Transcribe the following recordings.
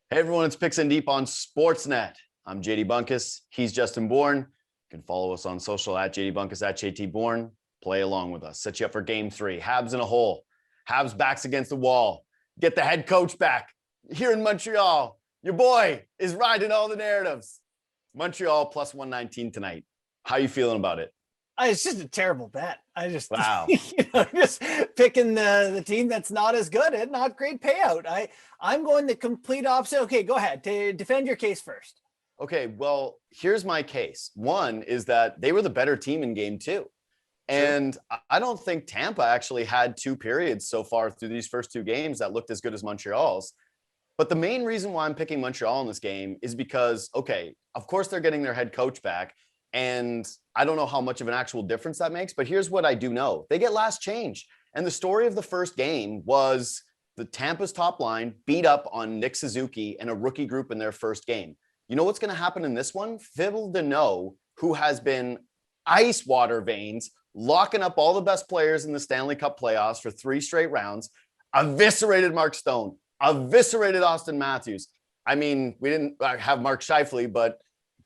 Hey everyone, it's Picks and Deep on Sportsnet. I'm JD Bunkis. He's Justin Bourne. You can follow us on social at JD Bunkis at JT Bourne. Play along with us. Set you up for game 3. Habs in a hole. Habs backs against the wall. Get the head coach back here in Montreal. Your boy is riding all the narratives. Montreal plus 119 tonight. How you feeling about it? It's just a terrible bet. Wow. Just picking the team that's not as good and not great payout. I'm going the complete opposite. Okay, go ahead. Defend your case first. Okay, well, here's my case. One is that they were the better team in game 2. And I don't think Tampa actually had 2 periods so far through these first 2 games that looked as good as Montreal's. But the main reason why I'm picking Montreal in this game is because, okay, of course they're getting their head coach back. And I don't know how much of an actual difference that makes, but here's what I do know. They get last change. And the story of the first game was the Tampa's top line beat up on Nick Suzuki and a rookie group in their first game. You know what's going to happen in this one? Phil Deneau, who has been ice water veins, locking up all the best players in the Stanley Cup playoffs for 3 straight rounds, eviscerated Mark Stone, eviscerated Austin Matthews. I mean, we didn't have Mark Scheifele, but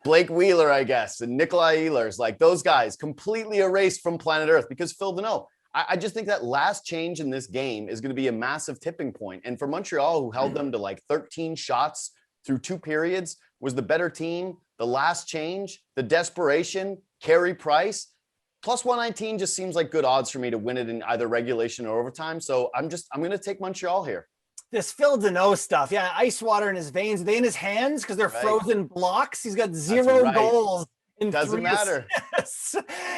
Blake Wheeler, I guess, and Nikolai Ehlers, like those guys completely erased from planet Earth because Phil Deneau. I just think that last change in this game is going to be a massive tipping point. And for Montreal, who held them to like 13 shots through 2 periods, was the better team. The last change, the desperation, Carey Price, plus 119 just seems like good odds for me to win it in either regulation or overtime. So I'm going to take Montreal here. This Phil Deneau stuff. Yeah, ice water in his veins. Are they in his hands because they're frozen blocks? He's got 0 goals in Doesn't 3 matter.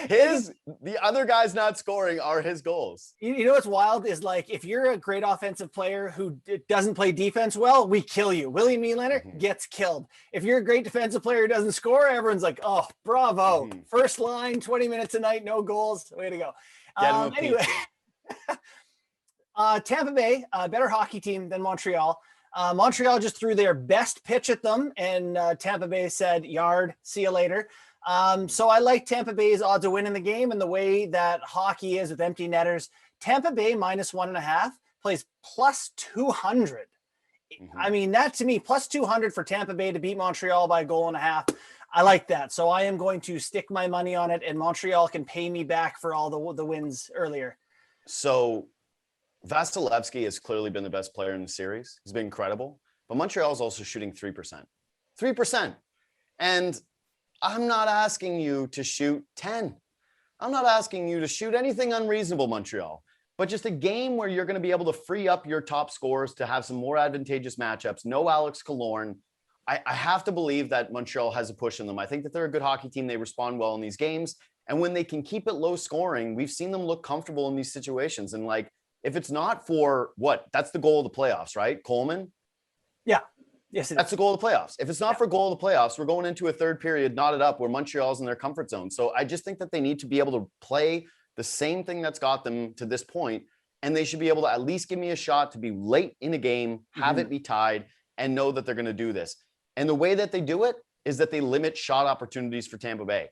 The other guys not scoring are his goals. You know what's wild is like if you're a great offensive player who doesn't play defense well, we kill you. William Nylander gets killed. If you're a great defensive player who doesn't score, everyone's like, oh, bravo. First line, 20 minutes a night, no goals. Way to go. Anyway. Tampa Bay, a better hockey team than Montreal. Montreal just threw their best pitch at them, and Tampa Bay said, yard, see you later. So I like Tampa Bay's odds of winning the game and the way that hockey is with empty netters. Tampa Bay minus 1.5 plays plus 200. I mean, that to me, plus 200 for Tampa Bay to beat Montreal by 1.5. I like that. So I am going to stick my money on it, and Montreal can pay me back for all the wins earlier. So Vasilevsky has clearly been the best player in the series. He's been incredible. But Montreal is also shooting 3%. 3%. And I'm not asking you to shoot 10. I'm not asking you to shoot anything unreasonable, Montreal. But just a game where you're going to be able to free up your top scorers to have some more advantageous matchups. No Alex Killorn. I have to believe that Montreal has a push in them. I think that they're a good hockey team. They respond well in these games. And when they can keep it low scoring, we've seen them look comfortable in these situations. And like, if it's not for that's the goal of the playoffs, right? Coleman? Yeah. Yes, that's the goal of the playoffs. If it's not for goal of the playoffs, we're going into a third period knotted up where Montreal's in their comfort zone. So I just think that they need to be able to play the same thing that's got them to this point, and they should be able to at least give me a shot to be late in a game, have it be tied, and know that they're going to do this. And the way that they do it is that they limit shot opportunities for Tampa Bay.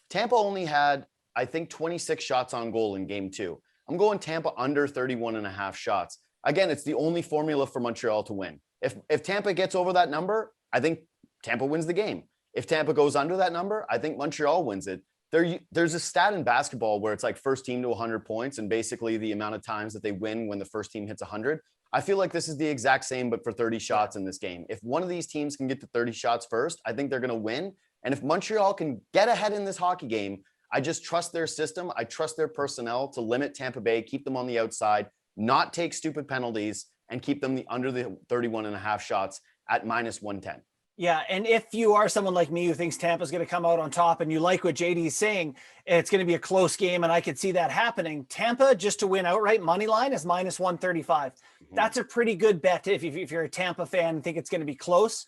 Tampa only had, I think, 26 shots on goal in game 2. I'm going Tampa under 31.5 shots. Again, it's the only formula for Montreal to win. If Tampa gets over that number, I think Tampa wins the game. If Tampa goes under that number, I think Montreal wins it. There's a stat in basketball where it's like first team to 100 points and basically the amount of times that they win when the first team hits 100. I feel like this is the exact same, but for 30 shots in this game. If one of these teams can get to 30 shots first, I think they're going to win. And if Montreal can get ahead in this hockey game, I just trust their system. I trust their personnel to limit Tampa Bay, keep them on the outside, not take stupid penalties, and keep them under the 31.5 shots at minus 110. Yeah, and if you are someone like me who thinks Tampa's going to come out on top and you like what JD's saying, it's going to be a close game and I could see that happening. Tampa, just to win outright money line, is minus 135. That's a pretty good bet if you're a Tampa fan and think it's going to be close.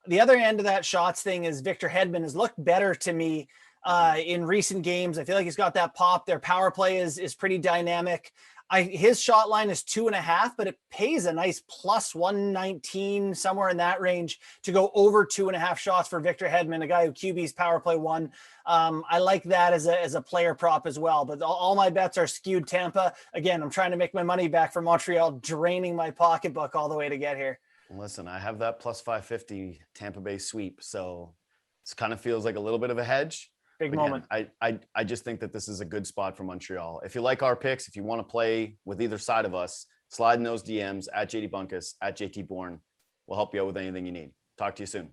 The other end of that shots thing is Victor Hedman has looked better to me in recent games. I feel like he's got that pop. Their power play is pretty dynamic. His shot line is 2.5, but it pays a nice plus 119, somewhere in that range, to go over 2.5 shots for Victor Hedman, a guy who QB's power play 1. I like that as a player prop as well, but all my bets are skewed Tampa. Again, I'm trying to make my money back from Montreal, draining my pocketbook all the way to get here. Listen, I have that plus 550 Tampa Bay sweep. So this kind of feels like a little bit of a hedge. Big But moment. again, I just think that this is a good spot for Montreal. If you like our picks, if you want to play with either side of us, slide in those DMs at JD Bunkus, at JT Bourne. We'll help you out with anything you need. Talk to you soon.